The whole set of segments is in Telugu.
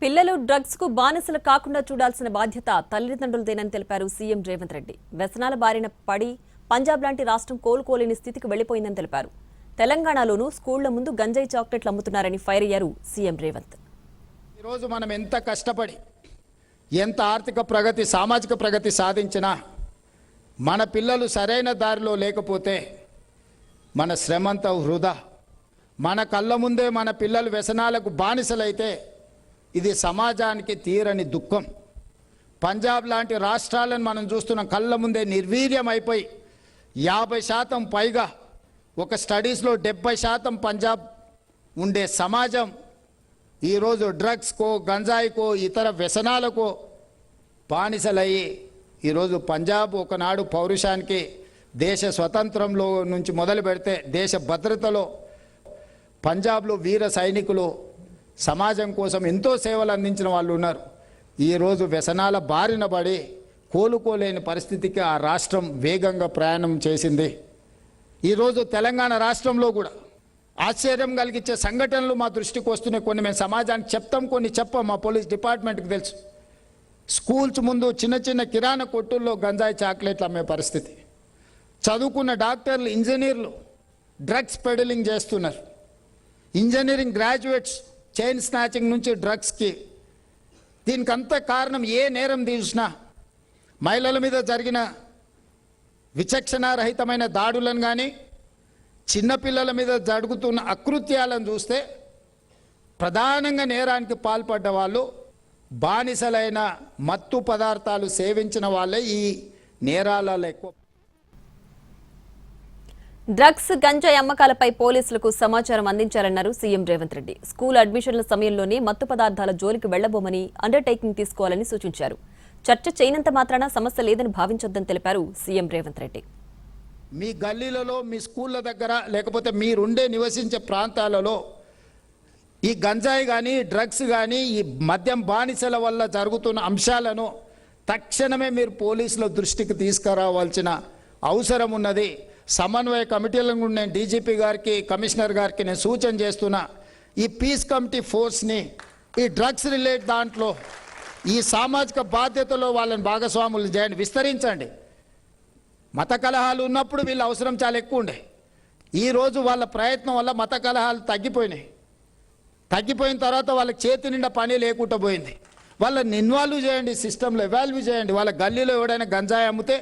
పిల్లలు డ్రగ్స్ కు బానిసలు కాకుండా చూడాల్సిన బాధ్యత తల్లిదండ్రులదేనని తెలిపారు సీఎం రేవంత్ రెడ్డి. వ్యసనాల బారిన పడి పంజాబ్ లాంటి రాష్ట్రం కోలుకోలేని స్థితికి వెళ్లిపోయిందని తెలిపారు. తెలంగాణలోనూ స్కూళ్ల ముందు గంజాయి చాక్లెట్లు అమ్ముతున్నారని ఫైర్ అయ్యారు సీఎం రేవంత్. ఈ రోజు మనం ఎంత కష్టపడి ఎంత ఆర్థిక ప్రగతి సామాజిక ప్రగతి సాధించినా మన పిల్లలు సరైన దారిలో లేకపోతే మన శ్రమంతా వృధా. మన కళ్ళ ముందే మన పిల్లలు వ్యసనాలకు బానిసలైతే ఇది సమాజానికి తీరని దుఃఖం. పంజాబ్ లాంటి రాష్ట్రాలను మనం చూస్తున్నాం, కళ్ళ ముందే నిర్వీర్యం అయిపోయి 50% పైగా, ఒక స్టడీస్లో 70% పంజాబ్ ఉండే సమాజం ఈరోజు డ్రగ్స్కో గంజాయికో ఇతర వ్యసనాలకో బానిసలయ్యి ఈరోజు పంజాబ్ ఒకనాడు పౌరుషానికి దేశ స్వతంత్రంలో నుంచి మొదలు పెడితే దేశ భద్రతలో పంజాబ్లో వీర సైనికులు సమాజం కోసం ఎంతో సేవలు అందించిన వాళ్ళు ఉన్నారు. ఈరోజు వ్యసనాల బారిన పడి కోలుకోలేని పరిస్థితికి ఆ రాష్ట్రం వేగంగా ప్రయాణం చేసింది. ఈరోజు తెలంగాణ రాష్ట్రంలో కూడా ఆశ్చర్యం కలిగించే సంఘటనలు మా దృష్టికి వస్తున్నాయి. కొన్ని మేము సమాజానికి చెప్తాం, కొన్ని చెప్పాం. మా పోలీస్ డిపార్ట్మెంట్కి తెలుసు. స్కూల్స్ ముందు చిన్న చిన్న కిరాణా కొట్టుల్లో గంజాయి చాక్లెట్లు అమ్మే పరిస్థితి. చదువుకున్న డాక్టర్లు ఇంజనీర్లు డ్రగ్స్ పెడలింగ్ చేస్తున్నారు. ఇంజనీరింగ్ గ్రాడ్యుయేట్స్ చైన్ స్నాచింగ్ నుంచి డ్రగ్స్కి. దీనికంతా కారణం ఏ నేరం తీసినా మహిళల మీద జరిగిన విచక్షణారహితమైన దాడులను కానీ చిన్నపిల్లల మీద జరుగుతున్న అకృత్యాలను చూస్తే ప్రధానంగా నేరానికి పాల్పడ్డ వాళ్ళు బానిసలైన మత్తు పదార్థాలు సేవించిన వాళ్ళే ఈ నేరాలలో ఎక్కువ. డ్రగ్స్ గంజాయి అమ్మకాలపై పోలీసులకు సమాచారం అందించారన్నారు సీఎం రేవంత్ రెడ్డి. స్కూల్ అడ్మిషన్ల సమయంలోనే మత్తు పదార్థాల జోలికి వెళ్లబోమని అండర్టేకింగ్ తీసుకోవాలని సూచించారు. చర్చ చేయనంత మాత్రాన సమస్య లేదని భావించొద్దని తెలిపారు సీఎం రేవంత్ రెడ్డి. మీ గల్లీలలో మీ స్కూళ్ళ దగ్గర లేకపోతే మీరుండే నివసించే ప్రాంతాలలో ఈ గంజాయి కానీ డ్రగ్స్ కానీ ఈ మద్యం బానిసల వల్ల జరుగుతున్న అంశాలను తక్షణమే మీరు పోలీసుల దృష్టికి తీసుకురావాల్సిన అవసరం ఉన్నది. సమన్వయ కమిటీలను నేను డీజీపీ గారికి కమిషనర్ గారికి నేను సూచన చేస్తున్నా. ఈ పీస్ కమిటీ ఫోర్స్ని ఈ డ్రగ్స్ రిలేట్ దాంట్లో ఈ సామాజిక బాధ్యతలో వాళ్ళని భాగస్వాములు చేయండి, విస్తరించండి. మత కలహాలు ఉన్నప్పుడు వీళ్ళ అవసరం చాలా ఎక్కువ ఉండే. ఈరోజు వాళ్ళ ప్రయత్నం వల్ల మత కలహాలు తగ్గిపోయినాయి. తగ్గిపోయిన తర్వాత వాళ్ళకి చేతి నిండా పని లేకుండా పోయింది. వాళ్ళని ఇన్వాల్వ్ చేయండి, సిస్టంలో ఎవాల్వ్ చేయండి. వాళ్ళ గల్లీలో ఎవడైనా గంజాయి అమ్మితే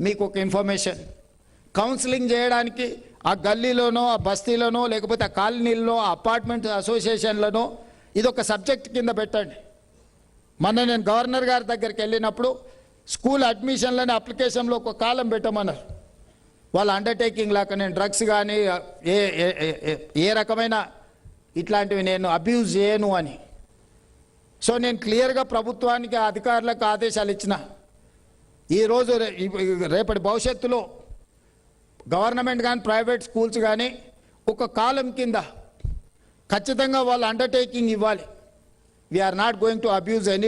మీకు ఒక ఇన్ఫర్మేషన్, కౌన్సిలింగ్ చేయడానికి ఆ గల్లీలోనో ఆ బస్తీలోనో లేకపోతే ఆ కాలనీల్లో ఆ అపార్ట్మెంట్ అసోసియేషన్లను ఇదొక సబ్జెక్ట్ కింద పెట్టండి. మొన్న నేను గవర్నర్ గారి దగ్గరికి వెళ్ళినప్పుడు స్కూల్ అడ్మిషన్లని అప్లికేషన్లో ఒక కాలం పెట్టమన్నారు. వాళ్ళ అండర్టేకింగ్ లాగా నేను డ్రగ్స్ కానీ ఏ రకమైన ఇట్లాంటివి నేను అబ్యూజ్ చేయను అని. సో నేను క్లియర్గా ప్రభుత్వానికి అధికారులకు ఆదేశాలు ఇచ్చిన. ఈరోజు రేపటి భవిష్యత్తులో గవర్నమెంట్ కానీ ప్రైవేట్ స్కూల్స్ కానీ ఒక కాలం కింద ఖచ్చితంగా వాళ్ళు అండర్టేకింగ్ ఇవ్వాలి. We are not going to abuse any